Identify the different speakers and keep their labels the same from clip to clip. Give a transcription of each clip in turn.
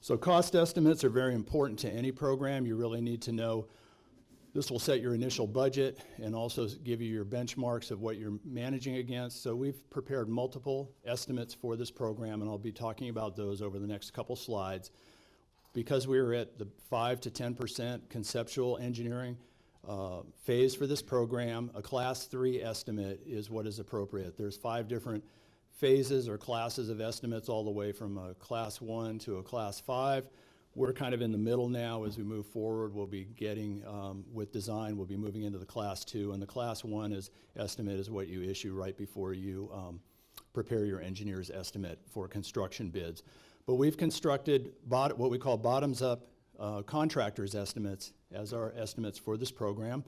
Speaker 1: So cost estimates are very important to any program. You really need to know. This will set your initial budget and also give you your benchmarks of what you're managing against. So we've prepared multiple estimates for this program, and I'll be talking about those over the next couple slides. Because we are at the 5 to 10% conceptual engineering phase for this program, a Class 3 estimate is what is appropriate. There's 5 different phases or classes of estimates, all the way from a Class 1 to a Class 5. We're kind of in the middle now. As we move forward, we'll be getting, with design, we'll be moving into the Class 2, and the Class 1 estimate is what you issue right before you prepare your engineer's estimate for construction bids. But we've constructed what we call bottoms-up contractors' estimates as our estimates for this program.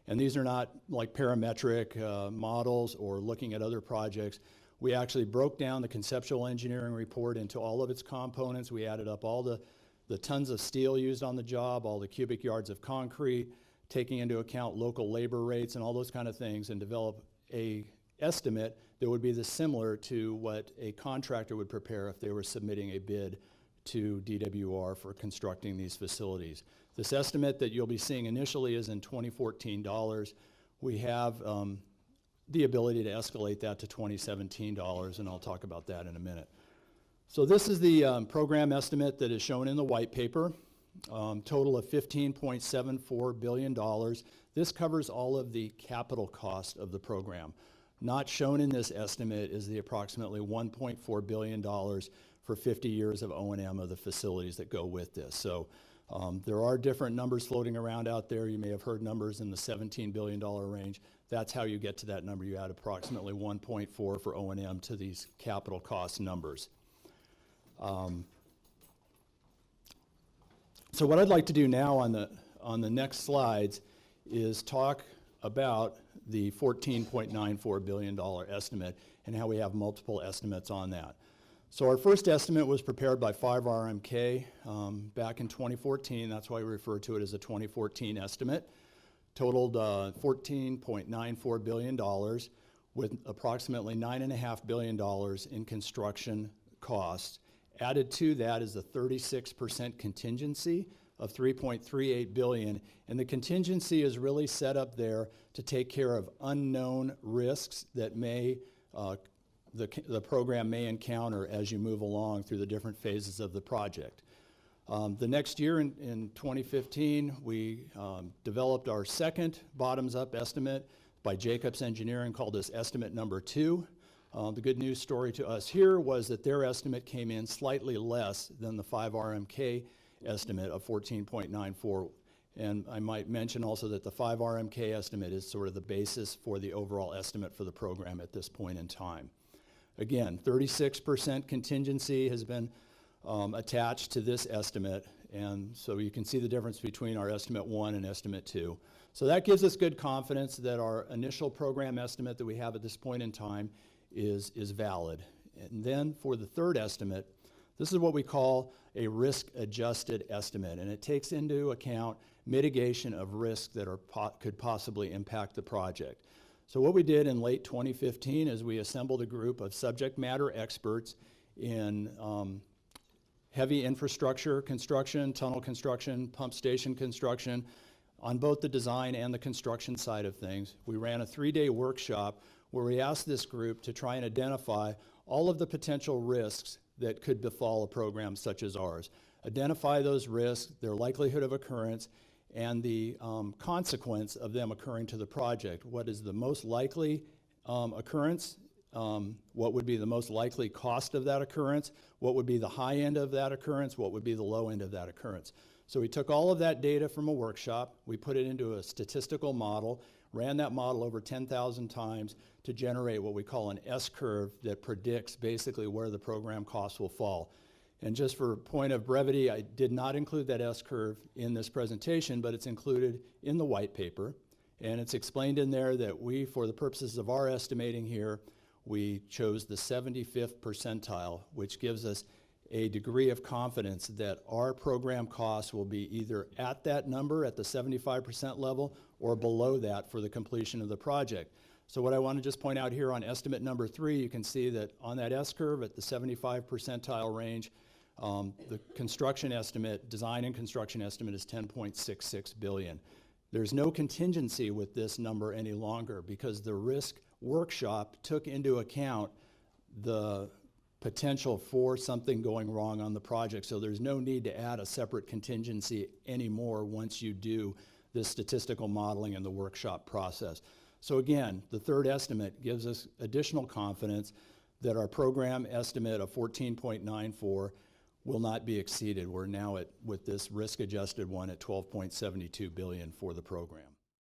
Speaker 1: And these are not like parametric models or looking at other projects. We actually broke down the conceptual engineering report into all of its components. We added up all the tons of steel used on the job, all the cubic yards of concrete, taking into account local labor rates and all those kind of things, and develop a estimate that would be similar to what a contractor would prepare if they were submitting a bid to DWR for constructing these facilities. This estimate that you'll be seeing initially is in 2014 dollars. We have the ability to escalate that to 2017 dollars, and I'll talk about that in a minute. So this is the program estimate that is shown in the white paper, total of $15.74 billion. This covers all of the capital cost of the program. Not shown in this estimate is the approximately $1.4 billion for 50 years of O&M of the facilities that go with this. So there are different numbers floating around out there. You may have heard numbers in the $17 billion range. That's how you get to that number. You add approximately 1.4 for O&M to these capital cost numbers. So what I'd like to do now on the next slides is talk about the $14.94 billion estimate and how we have multiple estimates on that. So our first estimate was prepared by 5RMK back in 2014. That's why we refer to it as a 2014 estimate. Totaled $14.94 billion with approximately $9.5 billion in construction costs. Added to that is a 36% contingency of $3.38 billion, and the contingency is really set up there to take care of unknown risks that the program may encounter as you move along through the different phases of the project. The next year in 2015, we developed our second bottoms-up estimate by Jacobs Engineering, called this estimate number 2. The good news story to us here was that their estimate came in slightly less than the 5RMK estimate of 14.94. And I might mention also that the 5RMK estimate is sort of the basis for the overall estimate for the program at this point in time. Again, 36% contingency has been attached to this estimate, and so you can see the difference between our estimate 1 and estimate 2. So that gives us good confidence that our initial program estimate that we have at this point in time is valid. And then for the third estimate, this is what we call a risk-adjusted estimate, and it takes into account mitigation of risks that could possibly impact the project. So what we did in late 2015 is we assembled a group of subject matter experts in heavy infrastructure construction, tunnel construction, pump station construction, on both the design and the construction side of things. We ran a 3-day workshop where we asked this group to try and identify all of the potential risks that could befall a program such as ours. Identify those risks, their likelihood of occurrence, and the consequence of them occurring to the project. What is the most likely occurrence? What would be the most likely cost of that occurrence? What would be the high end of that occurrence? What would be the low end of that occurrence? So we took all of that data from a workshop, we put it into a statistical model, ran that model over 10,000 times to generate what we call an S-curve that predicts basically where the program costs will fall. And just for point of brevity, I did not include that S-curve in this presentation, but it's included in the white paper. And it's explained in there that we, for the purposes of our estimating here, we chose the 75th percentile, which gives us a degree of confidence that our program costs will be either at that number, at the 75% level, or below that for the completion of the project. So what I want to just point out here on estimate number 3, you can see that on that S-curve at the 75 percentile range, The construction estimate, design and construction estimate is 10.66 billion. There's no contingency with this number any longer because the risk workshop took into account the potential for something going wrong on the project. So there's no need to add a separate contingency anymore once you do this statistical modeling in the workshop process. So again, the third estimate gives us additional confidence that our program estimate of 14.94 will not be exceeded. We're now at, with this risk-adjusted one, at 12.72 billion for the program.